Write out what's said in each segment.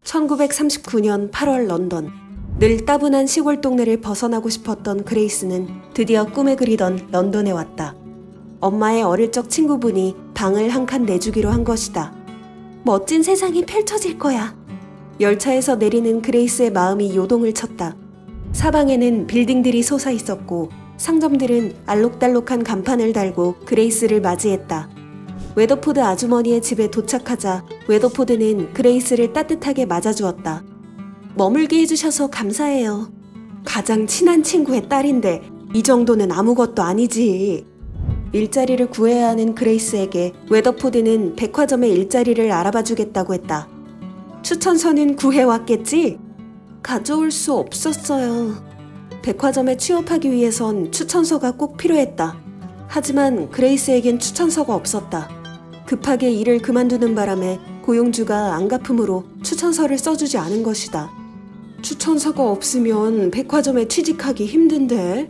1939년 8월 런던. 늘 따분한 시골 동네를 벗어나고 싶었던 그레이스는 드디어 꿈에 그리던 런던에 왔다. 엄마의 어릴 적 친구분이 방을 한 칸 내주기로 한 것이다. 멋진 세상이 펼쳐질 거야. 열차에서 내리는 그레이스의 마음이 요동을 쳤다. 사방에는 빌딩들이 솟아 있었고 상점들은 알록달록한 간판을 달고 그레이스를 맞이했다. 웨더포드 아주머니의 집에 도착하자 웨더포드는 그레이스를 따뜻하게 맞아주었다. 머물게 해주셔서 감사해요. 가장 친한 친구의 딸인데 이 정도는 아무것도 아니지. 일자리를 구해야 하는 그레이스에게 웨더포드는 백화점의 일자리를 알아봐주겠다고 했다. 추천서는 구해왔겠지? 가져올 수 없었어요. 백화점에 취업하기 위해선 추천서가 꼭 필요했다. 하지만 그레이스에겐 추천서가 없었다. 급하게 일을 그만두는 바람에 고용주가 안갚음으로 추천서를 써주지 않은 것이다. 추천서가 없으면 백화점에 취직하기 힘든데?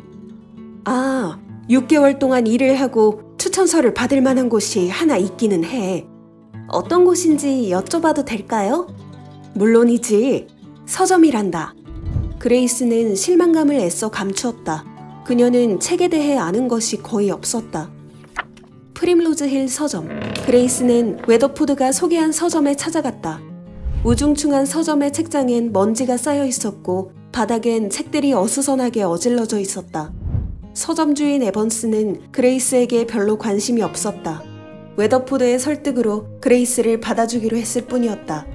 6개월 동안 일을 하고 추천서를 받을 만한 곳이 하나 있기는 해. 어떤 곳인지 여쭤봐도 될까요? 물론이지. 서점이란다. 그레이스는 실망감을 애써 감추었다. 그녀는 책에 대해 아는 것이 거의 없었다. 프림로즈힐 서점. 그레이스는 웨더포드가 소개한 서점에 찾아갔다. 우중충한 서점의 책장엔 먼지가 쌓여 있었고 바닥엔 책들이 어수선하게 어질러져 있었다. 서점 주인 에번스는 그레이스에게 별로 관심이 없었다. 웨더포드의 설득으로 그레이스를 받아주기로 했을 뿐이었다.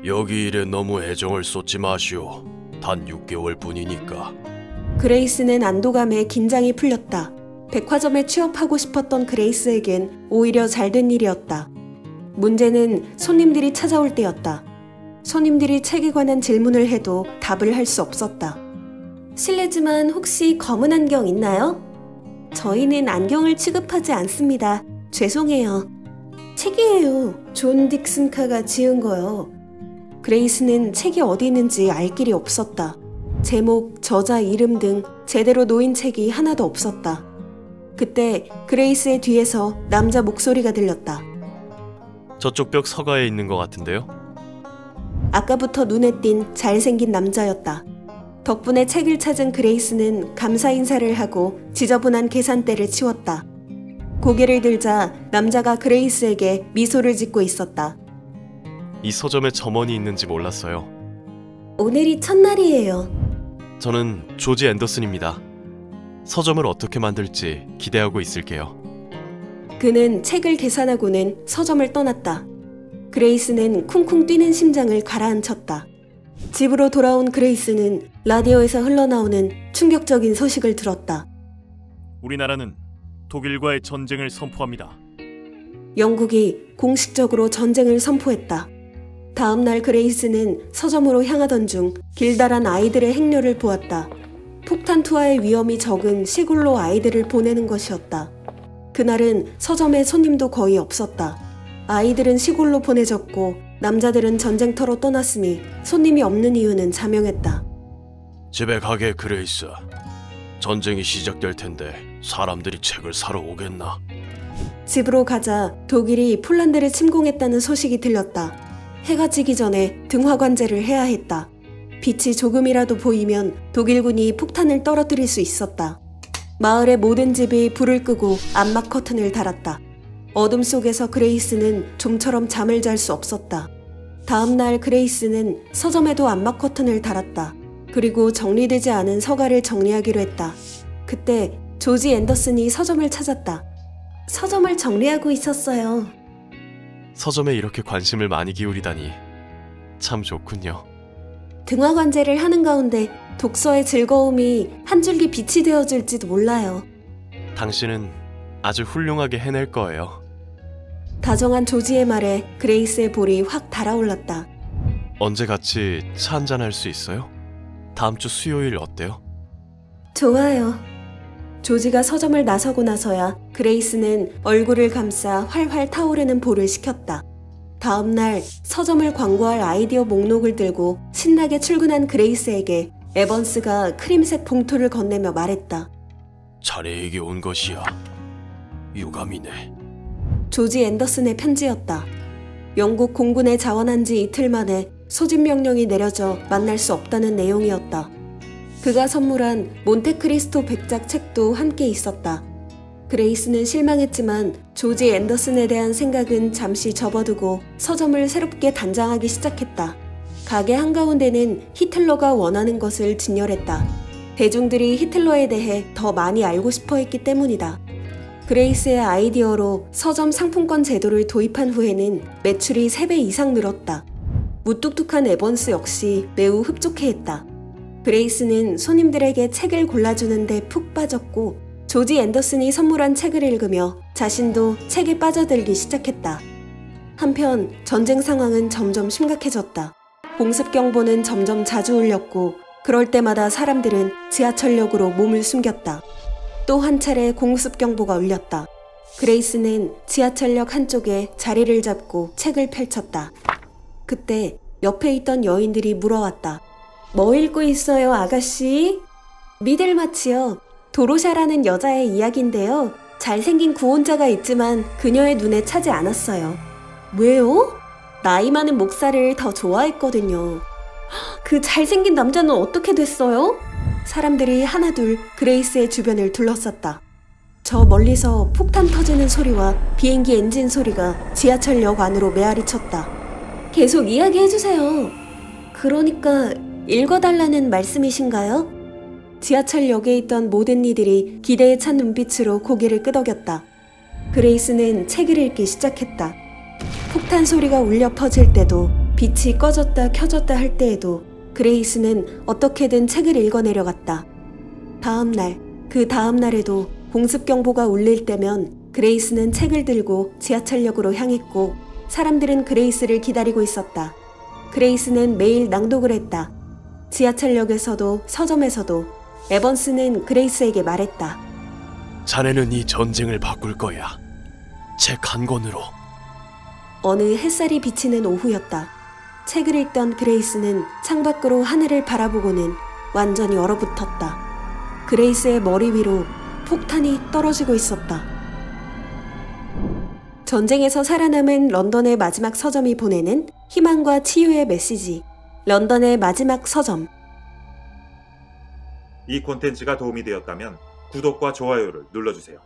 여기 일에 너무 애정을 쏟지 마시오. 단 6개월 뿐이니까. 그레이스는 안도감에 긴장이 풀렸다. 백화점에 취업하고 싶었던 그레이스에겐 오히려 잘된 일이었다. 문제는 손님들이 찾아올 때였다. 손님들이 책에 관한 질문을 해도 답을 할 수 없었다. 실례지만 혹시 검은 안경 있나요? 저희는 안경을 취급하지 않습니다. 죄송해요. 책이에요. 존 딕슨카가 지은 거요. 그레이스는 책이 어디 있는지 알 길이 없었다. 제목, 저자 이름 등 제대로 놓인 책이 하나도 없었다. 그때 그레이스의 뒤에서 남자 목소리가 들렸다. 저쪽 벽 서가에 있는 것 같은데요? 아까부터 눈에 띈 잘생긴 남자였다. 덕분에 책을 찾은 그레이스는 감사 인사를 하고 지저분한 계산대를 치웠다. 고개를 들자 남자가 그레이스에게 미소를 짓고 있었다. 이 서점에 점원이 있는지 몰랐어요. 오늘이 첫날이에요. 저는 조지 앤더슨입니다. 서점을 어떻게 만들지 기대하고 있을게요. 그는 책을 계산하고는 서점을 떠났다. 그레이스는 쿵쿵 뛰는 심장을 가라앉혔다. 집으로 돌아온 그레이스는 라디오에서 흘러나오는 충격적인 소식을 들었다. 우리나라는 독일과의 전쟁을 선포합니다. 영국이 공식적으로 전쟁을 선포했다. 다음 날 그레이스는 서점으로 향하던 중 길다란 아이들의 행렬을 보았다. 폭탄 투하의 위험이 적은 시골로 아이들을 보내는 것이었다. 그날은 서점에 손님도 거의 없었다. 아이들은 시골로 보내졌고 남자들은 전쟁터로 떠났으니 손님이 없는 이유는 자명했다. 집에 가게 그레이스. 전쟁이 시작될 텐데 사람들이 책을 사러 오겠나? 집으로 가자 독일이 폴란드를 침공했다는 소식이 들렸다. 해가 지기 전에 등화관제를 해야 했다. 빛이 조금이라도 보이면 독일군이 폭탄을 떨어뜨릴 수 있었다. 마을의 모든 집이 불을 끄고 암막 커튼을 달았다. 어둠 속에서 그레이스는 좀처럼 잠을 잘 수 없었다. 다음 날 그레이스는 서점에도 암막 커튼을 달았다. 그리고 정리되지 않은 서가를 정리하기로 했다. 그때 조지 앤더슨이 서점을 찾았다. 서점을 정리하고 있었어요. 서점에 이렇게 관심을 많이 기울이다니 참 좋군요. 등화관제를 하는 가운데 독서의 즐거움이 한 줄기 빛이 되어줄지도 몰라요. 당신은 아주 훌륭하게 해낼 거예요. 다정한 조지의 말에 그레이스의 볼이 확 달아올랐다. 언제 같이 차 한잔 할 수 있어요? 다음 주 수요일 어때요? 좋아요. 조지가 서점을 나서고 나서야 그레이스는 얼굴을 감싸 활활 타오르는 볼을 식혔다. 다음 날 서점을 광고할 아이디어 목록을 들고 신나게 출근한 그레이스에게 에번스가 크림색 봉투를 건네며 말했다. 자네에게 온 것이야. 유감이네. 조지 앤더슨의 편지였다. 영국 공군에 자원한 지 이틀 만에 소집 명령이 내려져 만날 수 없다는 내용이었다. 그가 선물한 몬테크리스토 백작 책도 함께 있었다. 그레이스는 실망했지만 조지 앤더슨에 대한 생각은 잠시 접어두고 서점을 새롭게 단장하기 시작했다. 가게 한가운데는 히틀러가 원하는 것을 진열했다. 대중들이 히틀러에 대해 더 많이 알고 싶어 했기 때문이다. 그레이스의 아이디어로 서점 상품권 제도를 도입한 후에는 매출이 3배 이상 늘었다. 무뚝뚝한 에번스 역시 매우 흡족해했다. 그레이스는 손님들에게 책을 골라주는데 푹 빠졌고 조지 앤더슨이 선물한 책을 읽으며 자신도 책에 빠져들기 시작했다. 한편 전쟁 상황은 점점 심각해졌다. 공습 경보는 점점 자주 울렸고 그럴 때마다 사람들은 지하철역으로 몸을 숨겼다. 또 한 차례 공습 경보가 울렸다. 그레이스는 지하철역 한쪽에 자리를 잡고 책을 펼쳤다. 그때 옆에 있던 여인들이 물어왔다. 뭐 읽고 있어요, 아가씨? 미들마치요. 도로샤라는 여자의 이야기인데요. 잘생긴 구혼자가 있지만 그녀의 눈에 차지 않았어요. 왜요? 나이 많은 목사를 더 좋아했거든요. 그 잘생긴 남자는 어떻게 됐어요? 사람들이 하나둘 그레이스의 주변을 둘러쌌다. 저 멀리서 폭탄 터지는 소리와 비행기 엔진 소리가 지하철역 안으로 메아리 쳤다. 계속 이야기해주세요. 그러니까 읽어달라는 말씀이신가요? 지하철역에 있던 모든 이들이 기대에 찬 눈빛으로 고개를 끄덕였다. 그레이스는 책을 읽기 시작했다. 폭탄 소리가 울려 퍼질 때도 빛이 꺼졌다 켜졌다 할 때에도 그레이스는 어떻게든 책을 읽어내려갔다. 다음 날, 그 다음 날에도 공습경보가 울릴 때면 그레이스는 책을 들고 지하철역으로 향했고 사람들은 그레이스를 기다리고 있었다. 그레이스는 매일 낭독을 했다. 지하철역에서도 서점에서도 에번스는 그레이스에게 말했다. 자네는 이 전쟁을 바꿀 거야. 책 한 권으로. 어느 햇살이 비치는 오후였다. 책을 읽던 그레이스는 창밖으로 하늘을 바라보고는 완전히 얼어붙었다. 그레이스의 머리 위로 폭탄이 떨어지고 있었다. 전쟁에서 살아남은 런던의 마지막 서점이 보내는 희망과 치유의 메시지. 런던의 마지막 서점. 이 콘텐츠가 도움이 되었다면 구독과 좋아요를 눌러주세요.